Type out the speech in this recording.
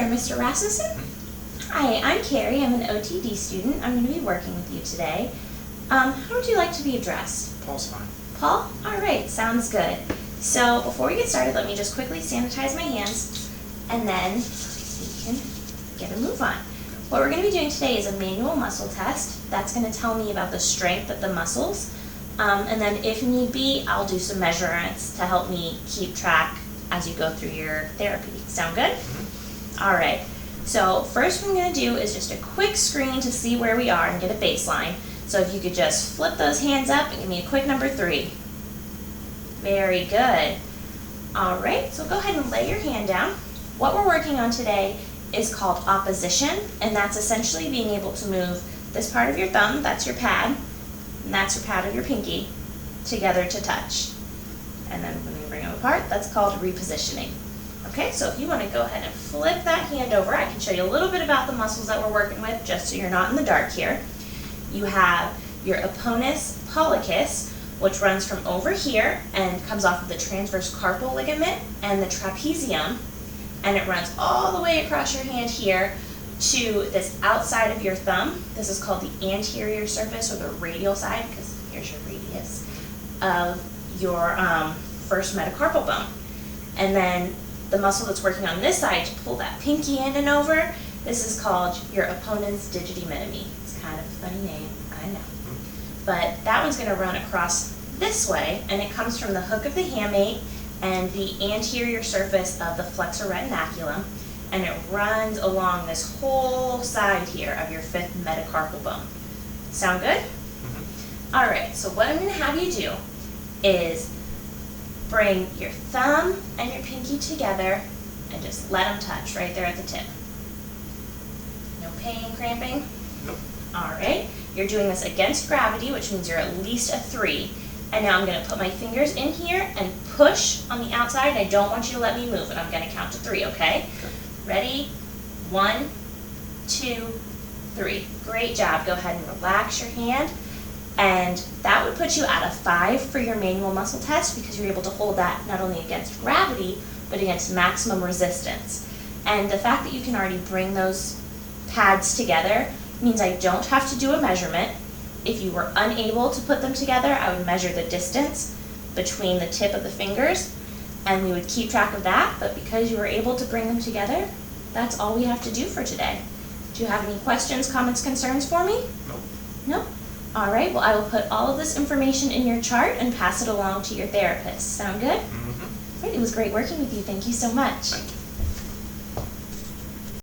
there, Mr. Rasmussen. Hi, I'm Carrie. I'm an OTD student. I'm going to be working with you today. How would you like to be addressed? Paul's fine. Paul? All right, sounds good. So before we get started, let me just quickly sanitize my hands, and then we can get a move on. What we're going to be doing today is a manual muscle test. That's going to tell me about the strength of the muscles. And then if need be, I'll do some measurements to help me keep track as you go through your therapy. Sound good? All right. So first what I'm going to do is just a quick screen to see where we are and get a baseline. So if you could just flip those hands up and give me a quick number 3. Very good. All right, so go ahead and lay your hand down. What we're working on today is called opposition, and that's essentially being able to move this part of your thumb, that's your pad, and that's your pad of your pinky, together to touch. And then when we bring them apart, that's called repositioning. Okay, so if you want to go ahead and flip that hand over, I can show you a little bit about the muscles that we're working with, just so you're not in the dark here. You have your opponus pollicis, which runs from over here and comes off of the transverse carpal ligament and the trapezium, and it runs all the way across your hand here to this outside of your thumb. This is called the anterior surface, or the radial side, because here's your radius of your first metacarpal bone. And then the muscle that's working on this side to pull that pinky in and over, this is called your opponens digiti minimi. It's kind of a funny name, I know. But that one's going to run across this way, and it comes from the hook of the hamate and the anterior surface of the flexor retinaculum, and it runs along this whole side here of your 5th metacarpal bone. Sound good? All right, so what I'm going to have you do is bring your thumb and your pinky together and just let them touch right there at the tip. No pain, cramping? Nope. All right, you're doing this against gravity, which means you're at least a 3. And now I'm going to put my fingers in here and push on the outside. I don't want you to let me move, and I'm going to count to 3, okay? Ready? 1, 2, 3. Great job. Go ahead and relax your hand. And that would put you at a 5 for your manual muscle test, because you're able to hold that not only against gravity, but against maximum resistance. And the fact that you can already bring those pads together means I don't have to do a measurement. If you were unable to put them together, I would measure the distance between the tip of the fingers, and we would keep track of that. But because you were able to bring them together, that's all we have to do for today. Do you have any questions, comments, concerns for me? Nope. No? All right, well, I will put all of this information in your chart and pass it along to your therapist. Sound good? Mm-hmm. Great, it was great working with you. Thank you so much. Thank you.